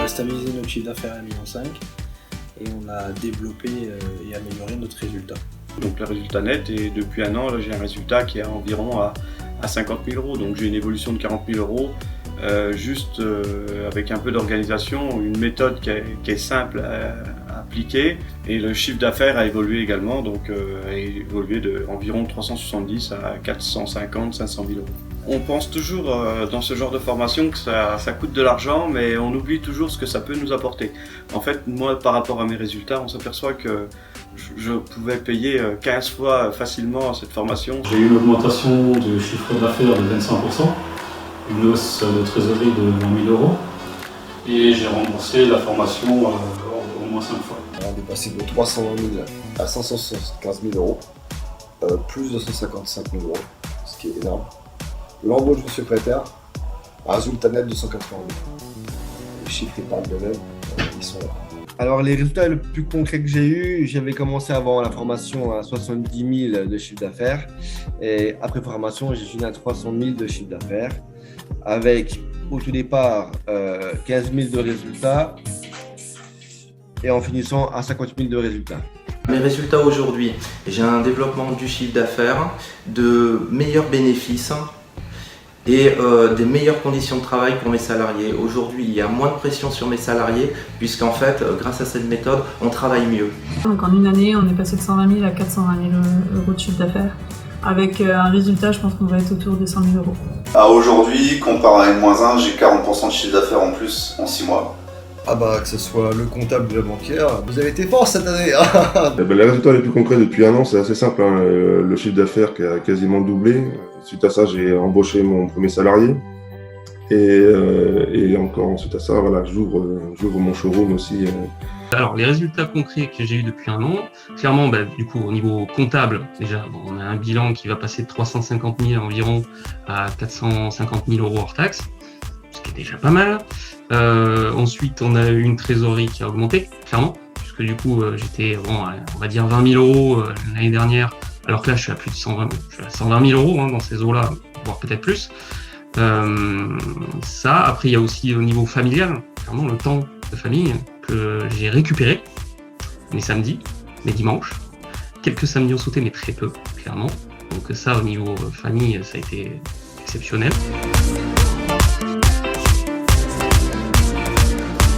stabilisé notre chiffre d'affaires à 1,5 million et on a développé et amélioré notre résultat. Donc le résultat net, et depuis un an, là, j'ai un résultat qui est environ à 50 000 euros. Donc j'ai une évolution de 40 000 euros, juste avec un peu d'organisation, une méthode qui est simple à appliquer. Et le chiffre d'affaires a évolué également, donc a évolué d'environ 370 à 450, 500 000 euros. On pense toujours dans ce genre de formation que ça coûte de l'argent, mais on oublie toujours ce que ça peut nous apporter. En fait, moi, par rapport à mes résultats, on s'aperçoit que je pouvais payer 15 fois facilement cette formation. J'ai eu une augmentation du chiffre d'affaires de 25%, une hausse de trésorerie de 20 000 euros, et j'ai remboursé la formation au moins 5 fois. On est passé de 320 000 à 575 000 euros, plus 255 000 euros, ce qui est énorme. L'embauche de secrétaire, un résultat net de 180 000. Les chiffres ils parlent d'eux-mêmes, ils sont là. Alors les résultats les plus concrets que j'ai eu, j'avais commencé avant la formation à 70 000 de chiffre d'affaires et après formation j'ai fini à 300 000 de chiffre d'affaires avec au tout départ 15 000 de résultats et en finissant à 50 000 de résultats. Mes résultats aujourd'hui, j'ai un développement du chiffre d'affaires, de meilleurs bénéfices et des meilleures conditions de travail pour mes salariés. Aujourd'hui, il y a moins de pression sur mes salariés puisqu'en fait, grâce à cette méthode, on travaille mieux. Donc en une année, on est passé de 120 000 à 420 000 euros de chiffre d'affaires. Avec un résultat, je pense qu'on va être autour des 100 000 euros. Aujourd'hui, comparé à N-1, j'ai 40% de chiffre d'affaires en plus en 6 mois. Ah bah que ce soit le comptable ou la banquière, vous avez été fort cette année. Les résultats les plus concrets depuis un an, c'est assez simple. Le chiffre d'affaires qui a quasiment doublé. Suite à ça, j'ai embauché mon premier salarié. Et encore ensuite à ça, voilà, j'ouvre mon showroom aussi. Alors les résultats concrets que j'ai eu depuis un an, clairement du coup au niveau comptable, déjà on a un bilan qui va passer de 350 000 environ à 450 000 euros hors taxe, ce qui est déjà pas mal. Ensuite on a eu une trésorerie qui a augmenté, clairement, puisque du coup j'étais on va dire 20 000 euros l'année dernière, alors que là je suis à plus de 120 000 euros dans ces eaux-là, voire peut-être plus. Ça, après il y a aussi au niveau familial, clairement le temps de famille que j'ai récupéré, mes samedis, mes dimanches, quelques samedis ont sauté mais très peu, clairement. Donc ça au niveau famille, ça a été exceptionnel.